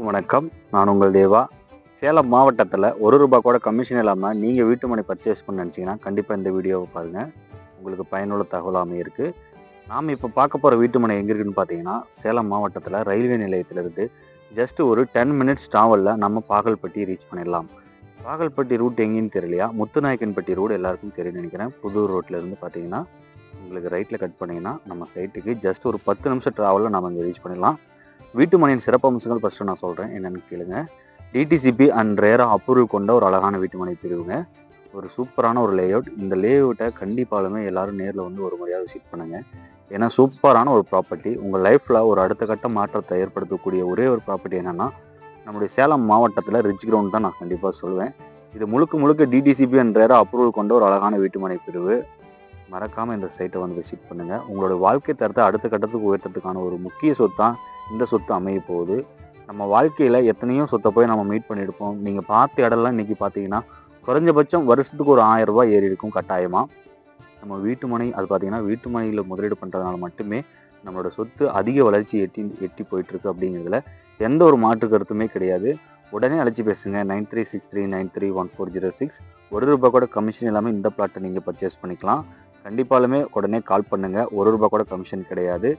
அனைவருக்கும் வணக்கம். நான் உங்கள் தேவா. சேலம் மாவட்டத்தில் ரூ. 1 கூட கமிஷன் இல்லாமல் நீங்கள் வீட்டு மனை பர்ச்சேஸ் பண்ண நினச்சிங்கன்னா கண்டிப்பாக இந்த வீடியோவை பாருங்கள். உங்களுக்கு பயனுள்ள தகவல் அமையிருக்கு. நாம் இப்போ பார்க்க போகிற வீட்டு மனை எங்கே இருக்குன்னு பார்த்தீங்கன்னா, சேலம் மாவட்டத்தில் ரயில்வே நிலையத்திலிருந்து ஜஸ்ட் ஒரு 10 மினிட்ஸ் ட்ராவலில் நம்ம பாகல்பட்டி ரீச் பண்ணிடலாம். பாகல்பட்டி ரூட் எங்கேன்னு தெரியலையா? முத்துநாயக்கன்பட்டி ரோடு எல்லாருக்கும் தெரியும் நினைக்கிறேன். புது ரோட்லேருந்து பார்த்தீங்கன்னா உங்களுக்கு ரைட்டில் கட் பண்ணிங்கன்னா நம்ம சைட்டுக்கு ஜஸ்ட் ஒரு 10 நிமிஷம் ட்ராவலில் நம்ம இங்கே ரீச் பண்ணிடலாம். வீட்டு மனையின் சிறப்பம்சங்கள் ஃபஸ்ட்டு நான் சொல்கிறேன், என்னென்னு கேளுங்க. டிடிசிபி அண்ட் ரேரா அப்ரூவல் கொண்ட ஒரு அழகான வீட்டு மனை பிரிவுங்க. ஒரு சூப்பரான ஒரு லேஅவுட். இந்த லேஅவுட்டை கண்டிப்பாலுமே எல்லாரும் நேரில் வந்து ஒரு முறையாக விசிட் பண்ணுங்கள். ஏன்னா சூப்பரான ஒரு ப்ராப்பர்ட்டி. உங்கள் லைஃப்பில் ஒரு அடுத்த கட்ட மாற்றத்தை ஏற்படுத்தக்கூடிய ஒரே ஒரு ப்ராப்பர்ட்டி என்னென்னா நம்முடைய சேலம் மாவட்டத்தில் ரிச் கிரவுண்ட் தான் நான் கண்டிப்பாக சொல்லுவேன். இது முழுக்க டிடிசிபி அண்ட் ரேரா அப்ரூவல் கொண்ட ஒரு அழகான வீட்டு மனை பிரிவு. மறக்காமல் இந்த சைட்டை வந்து விசிட் பண்ணுங்கள். உங்களோட வாழ்க்கை தரத்தை அடுத்த கட்டத்துக்கு உயர்த்ததுக்கான ஒரு முக்கிய சொத்தான் இந்த சொத்து அமைய போகுது. நம்ம வாழ்க்கையில் எத்தனையோ சொத்தை போய் நம்ம மீட் பண்ணியிருப்போம். நீங்கள் பார்த்த இடம்லாம் இன்றைக்கி பார்த்தீங்கன்னா குறைஞ்சபட்சம் வருஷத்துக்கு ஒரு 1000 ரூபாய் ஏறி இருக்கும் கட்டாயமாக. நம்ம வீட்டு மனை அது பார்த்திங்கன்னா வீட்டு மனையில் முதலீடு பண்ணுறதுனால மட்டுமே நம்மளோட சொத்து அதிக வளர்ச்சி எட்டி போயிட்டுருக்கு அப்படிங்கிறதுல எந்த ஒரு மாற்று கருத்துமே கிடையாது. உடனே அழைச்சி பேசுங்க. 9363931406. ரூ. 1 கூட கமிஷன் இல்லாமல் இந்த பிளாட்டை நீங்கள் பர்ச்சேஸ் பண்ணிக்கலாம். கண்டிப்பாலுமே உடனே கால் பண்ணுங்கள். ரூ. 1 கூட கமிஷன் கிடையாது.